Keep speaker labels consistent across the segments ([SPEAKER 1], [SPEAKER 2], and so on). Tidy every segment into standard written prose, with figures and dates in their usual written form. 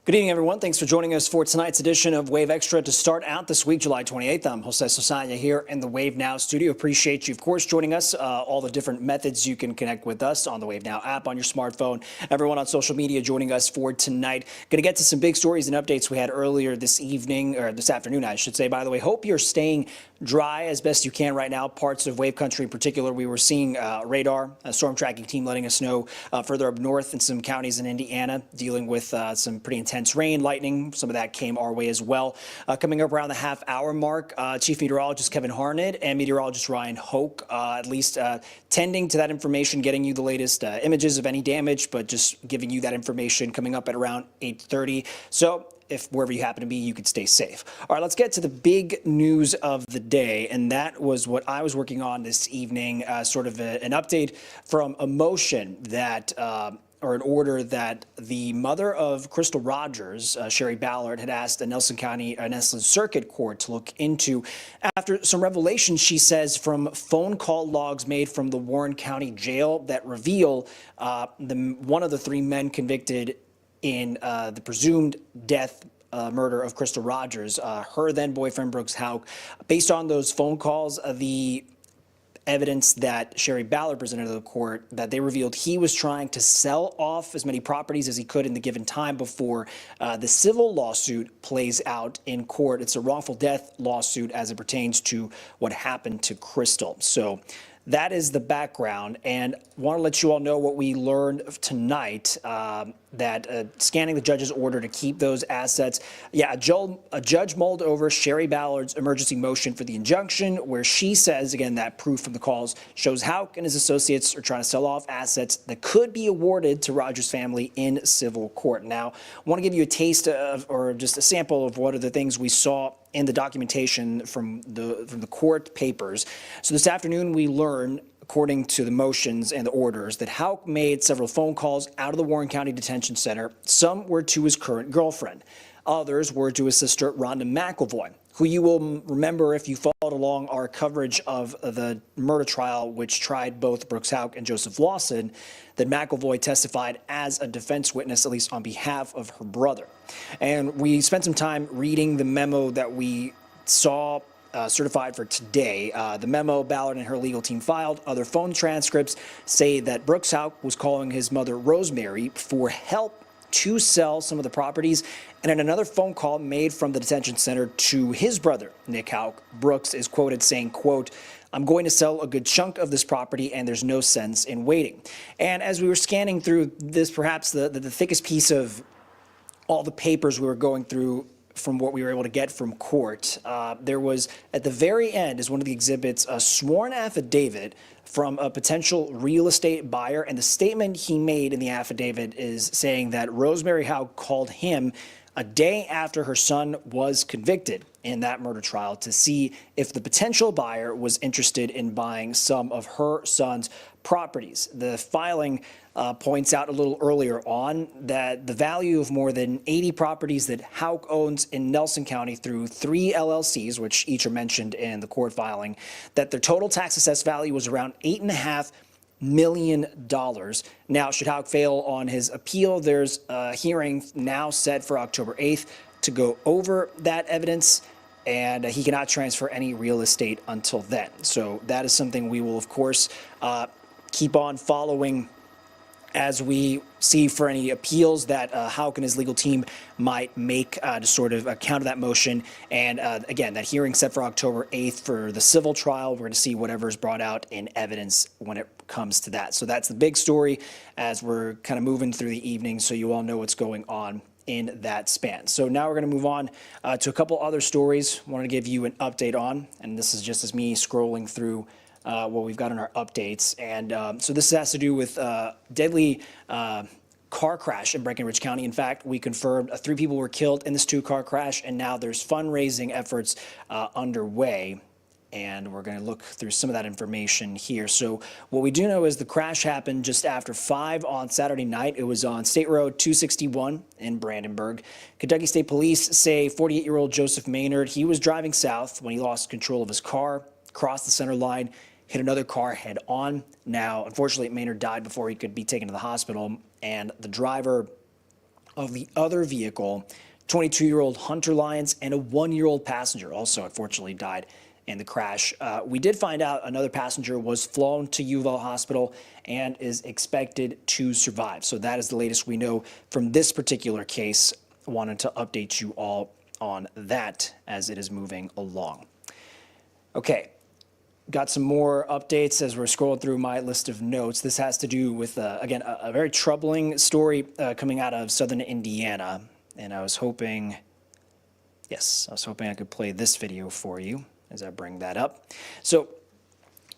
[SPEAKER 1] Good evening, everyone. Thanks for joining us for tonight's edition of Wave Extra. To start out this week, July 28th, I'm Jose Sosanya here in the Wave Now studio. Appreciate you, of course, joining us. All the different methods you can connect with us on the Wave Now app on your smartphone. Everyone on social media joining us for tonight. Going to get to some big stories and updates we had earlier this evening, or this afternoon, I should say. By the way, hope you're staying dry as best you can right now. Parts of Wave Country in particular, we were seeing radar, a storm tracking team letting us know further up north in some counties in Indiana, dealing with some pretty intense rain, lightning. Some of that came our way as well. Coming up around the half-hour mark, Chief Meteorologist Kevin Harned and Meteorologist Ryan Hoke, at least tending to that information, getting you the latest images of any damage, but just giving you that information coming up at around 8:30. So if wherever you happen to be, you could stay safe. All right, let's get to the big news of the day, and that was what I was working on this evening, sort of an update from a motion that or an order that the mother of Crystal Rogers, Sherry Ballard, had asked the Nelson Circuit Court to look into after some revelations, she says, from phone call logs made from the Warren County Jail that reveal one of the three men convicted in the presumed death murder of Crystal Rogers, her then boyfriend Brooks Houck. Based on those phone calls, the evidence that Sherry Ballard presented to the court, that they revealed he was trying to sell off as many properties as he could in the given time before the civil lawsuit plays out in court. It's a wrongful death lawsuit as it pertains to what happened to Crystal. So that is the background, and want to let you all know what we learned tonight, that scanning the judge's order to keep those assets. Yeah, a judge mulled over Sherry Ballard's emergency motion for the injunction, where she says, again, that proof from the calls shows Houck and his associates are trying to sell off assets that could be awarded to Rogers' family in civil court. Now, I want to give you a taste of, or just a sample of what are the things we saw in the documentation from the court papers. So this afternoon, we learned, according to the motions and the orders, that Houck made several phone calls out of the Warren County Detention Center. Some were to his current girlfriend. Others were to his sister, Rhonda McElvoy, who you will remember if you followed along our coverage of the murder trial, which tried both Brooks Houck and Joseph Lawson, that McElvoy testified as a defense witness, at least on behalf of her brother. And we spent some time reading the memo that we saw certified for today. The memo Ballard and her legal team filed. Other phone transcripts say that Brooks Houck was calling his mother, Rosemary, for help to sell some of the properties. And in another phone call made from the detention center to his brother, Nick Houck, Brooks is quoted saying, quote, "I'm going to sell a good chunk of this property and there's no sense in waiting." And as we were scanning through this, perhaps the thickest piece of all the papers we were going through from what we were able to get from court, there was, at the very end, as one of the exhibits, a sworn affidavit from a potential real estate buyer. And the statement he made in the affidavit is saying that Rosemary Houck called him a day after her son was convicted in that murder trial to see if the potential buyer was interested in buying some of her son's properties. The filing points out a little earlier on that the value of more than 80 properties that Houck owns in Nelson County through 3 LLCs, which each are mentioned in the court filing, that their total tax assessed value was around $8.5 million. Now, should Houck fail on his appeal, there's a hearing now set for October 8th to go over that evidence, and he cannot transfer any real estate until then. So that is something we will, of course, keep on following as we see for any appeals that Houck and his legal team might make to sort of counter that motion. And again, that hearing set for October 8th for the civil trial. We're going to see whatever is brought out in evidence when it comes to that. So that's the big story as we're kind of moving through the evening, so you all know what's going on in that span. So now we're going to move on to a couple other stories I wanted to give you an update on, and this is just as me scrolling through what we've got in our updates. And so this has to do with deadly car crash in Breckenridge County. In fact, we confirmed 3 people were killed in this 2-car crash, and now there's fundraising efforts underway. And we're going to look through some of that information here. So what we do know is the crash happened just after 5 on Saturday night. It was on State Road 261 in Brandenburg. Kentucky State Police say 48-year-old Joseph Maynard, he was driving south when he lost control of his car, crossed the center line, hit another car head on. Now, unfortunately, Maynard died before he could be taken to the hospital, and the driver of the other vehicle. 22-year-old Hunter Lyons and a 1-year-old passenger also unfortunately died in the crash. We did find out another passenger was flown to UofL Hospital and is expected to survive. So that is the latest we know from this particular case. I wanted to update you all on that as it is moving along. Okay. Got some more updates as we're scrolling through my list of notes. This has to do with, again, a very troubling story coming out of southern Indiana. And I was hoping I could play this video for you as I bring that up. So,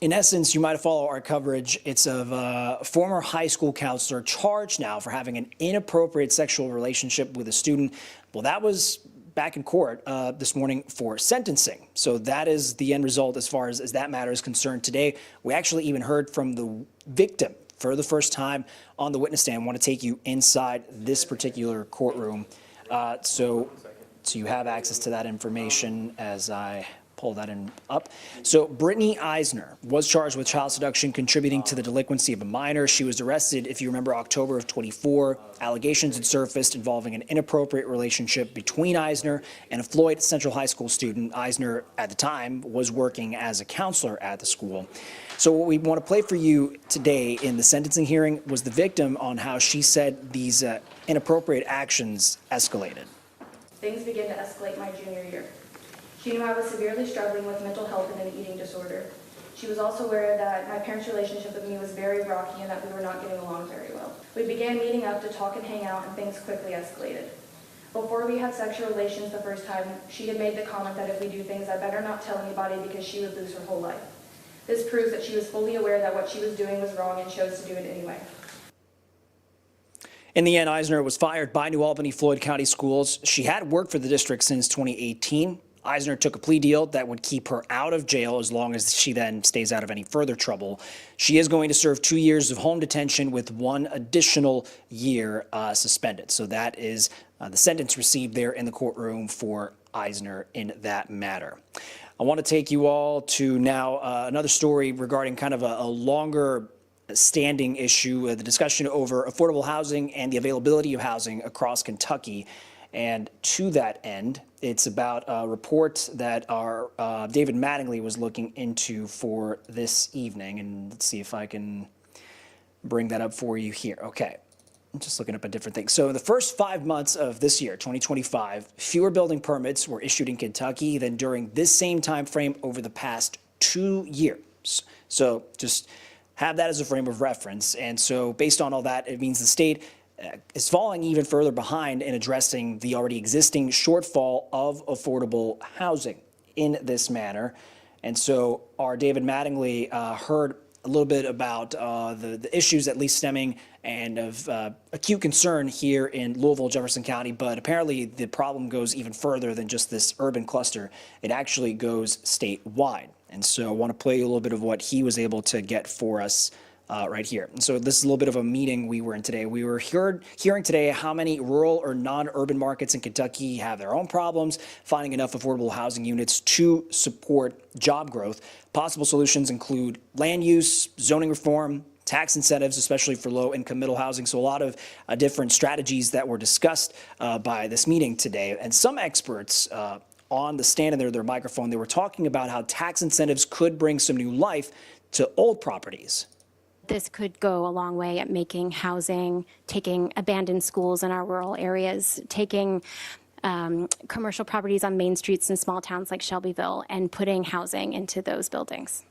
[SPEAKER 1] in essence, you might have followed our coverage. It's of a former high school counselor charged now for having an inappropriate sexual relationship with a student. Well, that was back in court this morning for sentencing. So that is the end result as far as that matter is concerned today. We actually even heard from the victim for the first time on the witness stand. I want to take you inside this particular courtroom. So you have access to that information as I pull that up. So Brittany Eisner was charged with child seduction contributing to the delinquency of a minor. She was arrested, if you remember, October of 24. Allegations had surfaced involving an inappropriate relationship between Eisner and a Floyd Central High School student. Eisner, at the time, was working as a counselor at the school. So what we want to play for you today in the sentencing hearing was the victim on how she said these inappropriate actions escalated.
[SPEAKER 2] Things began to escalate my junior year. She knew I was severely struggling with mental health and an eating disorder. She was also aware that my parents' relationship with me was very rocky and that we were not getting along very well. We began meeting up to talk and hang out, and things quickly escalated. Before we had sexual relations the first time, she had made the comment that if we do things, I better not tell anybody because she would lose her whole life. This proves that she was fully aware that what she was doing was wrong and chose to do it anyway.
[SPEAKER 1] In the end, Eisner was fired by New Albany Floyd County Schools. She had worked for the district since 2018. Eisner took a plea deal that would keep her out of jail as long as she then stays out of any further trouble. She is going to serve 2 years of home detention with 1 additional year suspended. So that is the sentence received there in the courtroom for Eisner in that matter. I want to take you all to now another story regarding kind of a longer standing issue, the discussion over affordable housing and the availability of housing across Kentucky. And to that end, it's about a report that our David Mattingly was looking into for this evening. And let's see if I can bring that up for you here. Okay, I'm just looking up a different thing. So in the first 5 months of this year, 2025, fewer building permits were issued in Kentucky than during this same time frame over the past 2 years. So just have that as a frame of reference. And so based on all that, it means the state is falling even further behind in addressing the already existing shortfall of affordable housing in this manner. And so our David Mattingly heard a little bit about the issues at least stemming and of acute concern here in Louisville, Jefferson County. But apparently the problem goes even further than just this urban cluster. It actually goes statewide. And so I want to play a little bit of what he was able to get for us right here. And so this is a little bit of a meeting we were in today. We were hearing today how many rural or non-urban markets in Kentucky have their own problems finding enough affordable housing units to support job growth. Possible solutions include land use, zoning reform, tax incentives, especially for low-income middle housing. So a lot of different strategies that were discussed by this meeting today. And some experts on the stand in their microphone, they were talking about how tax incentives could bring some new life to old properties.
[SPEAKER 3] This could go a long way at making housing, taking abandoned schools in our rural areas, taking commercial properties on main streets in small towns like Shelbyville and putting housing into those buildings.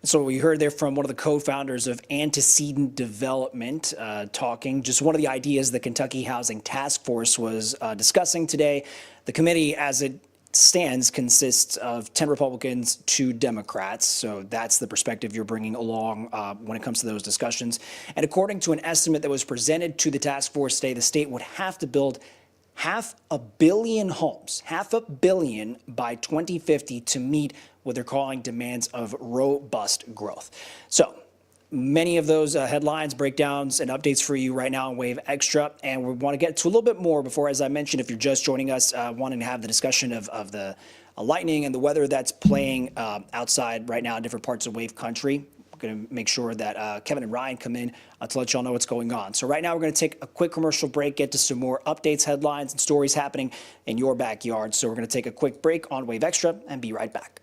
[SPEAKER 1] So we heard there from one of the co-founders of Antecedent Development talking just one of the ideas the Kentucky Housing Task Force was discussing today. The committee, as it stands, consists of 10 Republicans, 2 Democrats. So that's the perspective you're bringing along when it comes to those discussions. And according to an estimate that was presented to the task force today, the state would have to build 500 million homes, 500 million by 2050 to meet what they're calling demands of robust growth. So many of those headlines, breakdowns, and updates for you right now on Wave Extra. And we want to get to a little bit more before, as I mentioned, if you're just joining us, wanting to have the discussion of the lightning and the weather that's playing outside right now in different parts of Wave Country. going to make sure that Kevin and Ryan come in to let y'all know what's going on. So right now we're going to take a quick commercial break, get to some more updates, headlines, and stories happening in your backyard. So we're going to take a quick break on Wave Extra and be right back.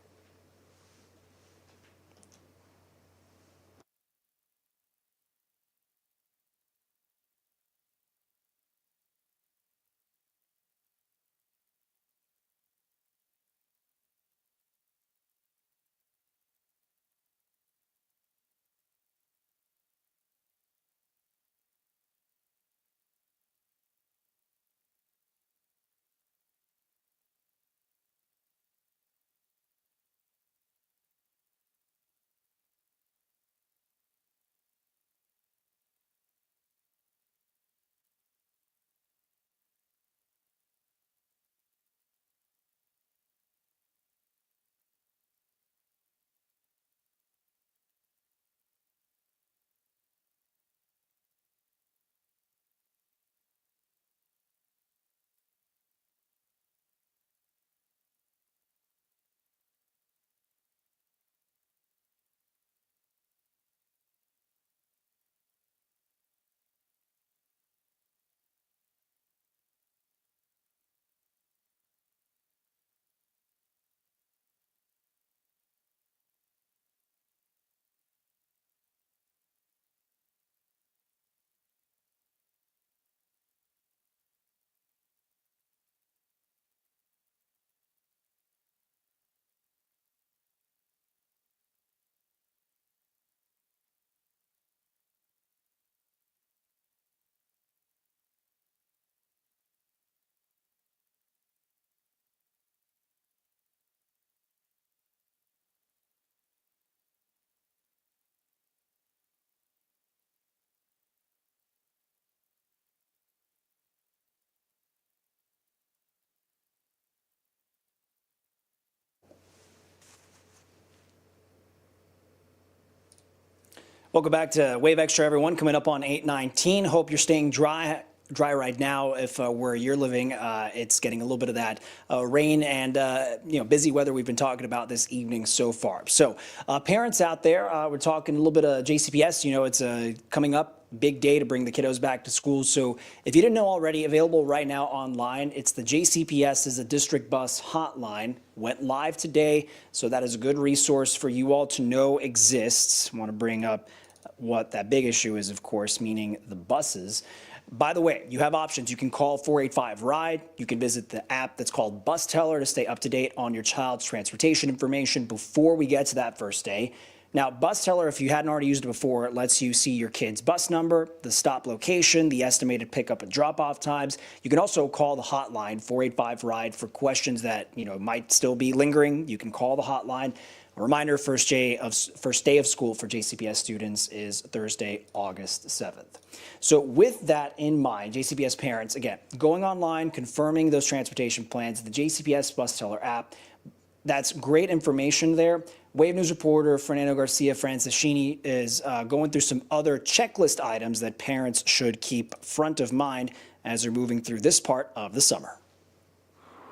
[SPEAKER 1] Welcome back to Wave Extra, everyone. Coming up on 8:19. Hope you're staying dry right now. If where you're living, it's getting a little bit of that rain and busy weather we've been talking about this evening so far. So parents out there, we're talking a little bit of JCPS. You know, it's coming up. Big day to bring the kiddos back to school. So if you didn't know already, available right now online, it's the JCPS is a district bus hotline. Went live today, so that is a good resource for you all to know exists. I want to bring up what that big issue is, of course, meaning the buses. By the way, you have options. You can call 485-RIDE. You can visit the app that's called Bus Teller to stay up to date on your child's transportation information before we get to that first day. Now, Bus Teller, if you hadn't already used it before, it lets you see your kid's bus number, the stop location, the estimated pickup and drop-off times. You can also call the hotline, 485-RIDE, for questions that might still be lingering. You can call the hotline. A reminder, first day of school for JCPS students is Thursday, August 7th. So with that in mind, JCPS parents, again, going online, confirming those transportation plans, the JCPS Bus Teller app, that's great information there. Wave News reporter Fernando Garcia Francischini is going through some other checklist items that parents should keep front of mind as they're moving through this part of the summer.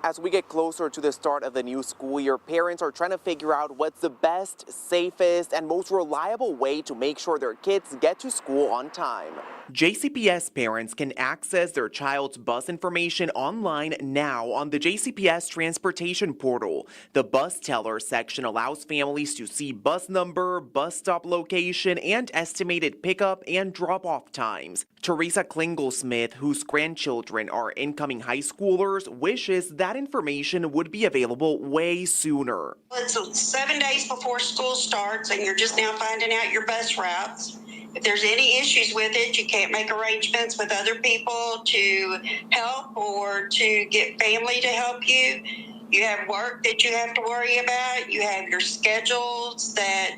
[SPEAKER 4] As we get closer to the start of the new school year, parents are trying to figure out what's the best, safest, and most reliable way to make sure their kids get to school on time. JCPS parents can access their child's bus information online now on the JCPS Transportation Portal. The Bus Teller section allows families to see bus number, bus stop location, and estimated pickup and drop-off times. Teresa Klingel-Smith, whose grandchildren are incoming high schoolers, wishes that information would be available way sooner.
[SPEAKER 5] It's 7 days before school starts, and you're just now finding out your bus routes. If there's any issues with it, you can't make arrangements with other people to help or to get family to help you. You have work that you have to worry about. You have your schedules that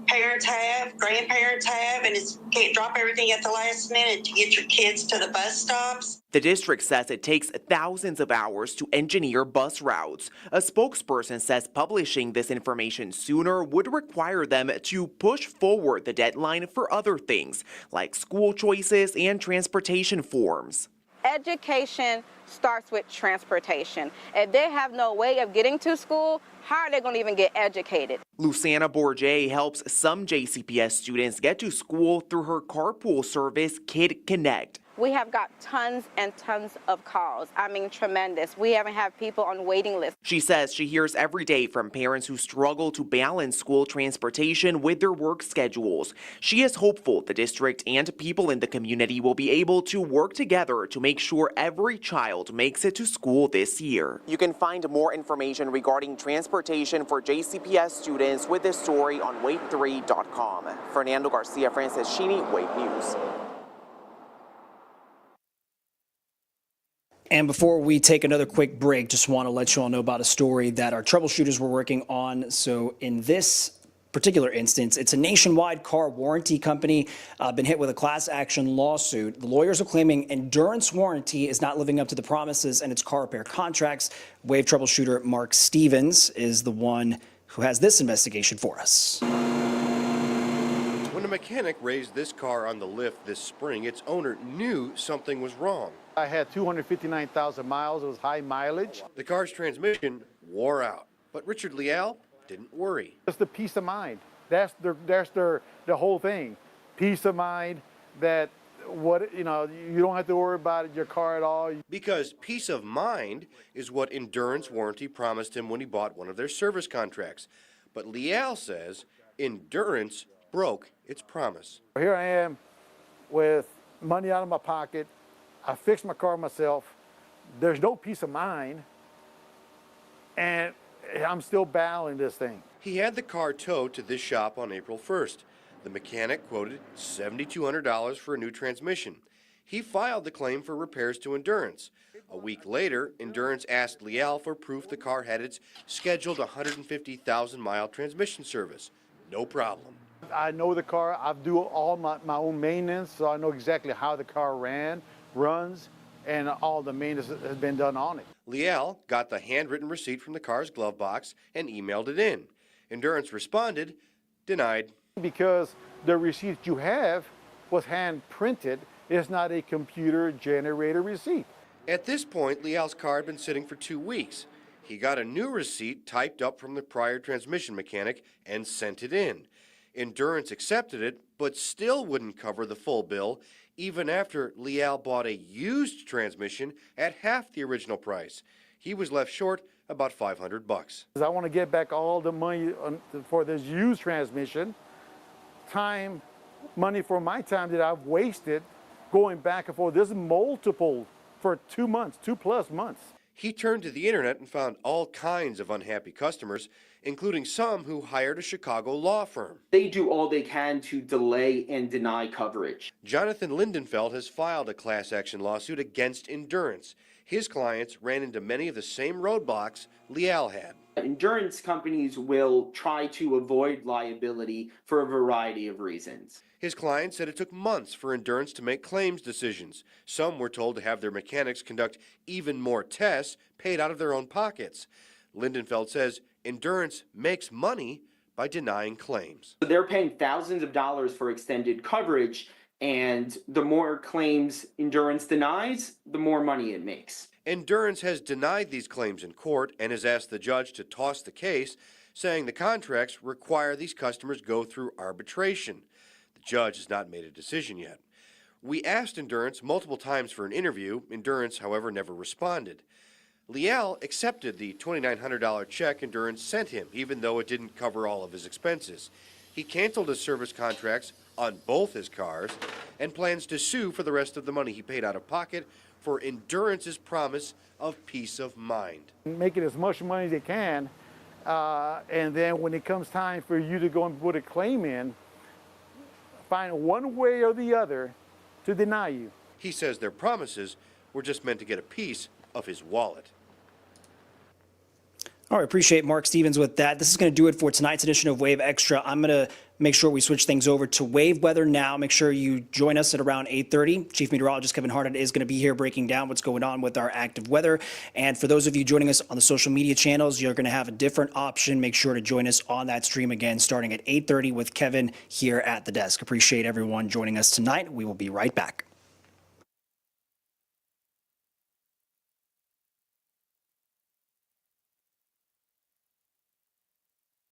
[SPEAKER 5] parents have, grandparents have, and you can't drop everything at the last minute to get your kids to the bus stops.
[SPEAKER 4] The district says it takes thousands of hours to engineer bus routes. A spokesperson says publishing this information sooner would require them to push forward the deadline for other things, like school choices and transportation forms.
[SPEAKER 6] Education starts with transportation. If they have no way of getting to school, how are they going to even get educated?
[SPEAKER 4] Luciana Bourget helps some JCPS students get to school through her carpool service, Kid Connect.
[SPEAKER 6] We have got tons and tons of calls. I mean, tremendous. We haven't had people on waiting lists.
[SPEAKER 4] She says she hears every day from parents who struggle to balance school transportation with their work schedules. She is hopeful the district and people in the community will be able to work together to make sure every child makes it to school this year. You can find more information regarding transportation for JCPS students with this story on wave3.com. Fernando Garcia Franceschini, Wave News.
[SPEAKER 1] And before we take another quick break, just want to let you all know about a story that our troubleshooters were working on. So in this particular instance, it's a nationwide car warranty company been hit with a class action lawsuit. The lawyers are claiming Endurance Warranty is not living up to the promises in its car repair contracts. Wave troubleshooter Mark Stevens is the one who has this investigation for us.
[SPEAKER 7] When a mechanic raised this car on the lift this spring, its owner knew something was wrong.
[SPEAKER 8] I had 259,000 miles. It was high mileage.
[SPEAKER 7] The car's transmission wore out. But Richard Leal didn't worry.
[SPEAKER 8] Just the peace of mind. That's the whole thing. Peace of mind that you don't have to worry about your car at all.
[SPEAKER 7] Because peace of mind is what Endurance Warranty promised him when he bought one of their service contracts. But Leal says Endurance broke its promise.
[SPEAKER 8] Here I am with money out of my pocket. I fixed my car myself. There's no peace of mind, and I'm still battling this thing.
[SPEAKER 7] He had the car towed to this shop on April 1st. The mechanic quoted $7,200 for a new transmission. He filed the claim for repairs to Endurance. A week later, Endurance asked Leal for proof the car had its scheduled 150,000-mile transmission service. No problem.
[SPEAKER 8] I know the car. I do all my own maintenance, so I know exactly how the car runs, and all the maintenance has been done on it.
[SPEAKER 7] Leal got the handwritten receipt from the car's glove box and emailed it in. Endurance responded, denied.
[SPEAKER 8] Because the receipt you have was hand printed, it's not a computer generated receipt.
[SPEAKER 7] At this point, Leal's car had been sitting for 2 weeks. He got a new receipt typed up from the prior transmission mechanic and sent it in. Endurance accepted it, but still wouldn't cover the full bill, even after Leal bought a used transmission at half the original price. He was left short about $500.
[SPEAKER 8] I want to get back all the money for this used transmission, money for my time that I've wasted going back and forth. This is multiple for 2 months, 2+ months.
[SPEAKER 7] He turned to the internet and found all kinds of unhappy customers, including some who hired a Chicago law firm.
[SPEAKER 9] They do all they can to delay and deny coverage.
[SPEAKER 7] Jonathan Lindenfeld has filed a class action lawsuit against Endurance. His clients ran into many of the same roadblocks Leal had.
[SPEAKER 9] Endurance companies will try to avoid liability for a variety of reasons.
[SPEAKER 7] His client said it took months for Endurance to make claims decisions. Some were told to have their mechanics conduct even more tests paid out of their own pockets. Lindenfeld says Endurance makes money by denying claims.
[SPEAKER 9] They're paying thousands of dollars for extended coverage, and the more claims Endurance denies, the more money it makes.
[SPEAKER 7] Endurance has denied these claims in court and has asked the judge to toss the case, saying the contracts require these customers go through arbitration. The judge has not made a decision yet. We asked Endurance multiple times for an interview. Endurance, however, never responded. Leal accepted the $2,900 check Endurance sent him, even though it didn't cover all of his expenses. He canceled his service contracts on both his cars and plans to sue for the rest of the money he paid out of pocket for Endurance's promise of peace of mind.
[SPEAKER 8] Making as much money as they can, and then when it comes time for you to go and put a claim in, find one way or the other to deny you.
[SPEAKER 7] He says their promises were just meant to get a piece of his wallet.
[SPEAKER 1] All right, appreciate Mark Stevens with that. This is going to do it for tonight's edition of Wave Extra. I'm going to make sure we switch things over to Wave Weather now. Make sure you join us at around 8:30. Chief Meteorologist Kevin Harden is going to be here breaking down what's going on with our active weather. And for those of you joining us on the social media channels, you're going to have a different option. Make sure to join us on that stream again starting at 8:30 with Kevin here at the desk. Appreciate everyone joining us tonight. We will be right back.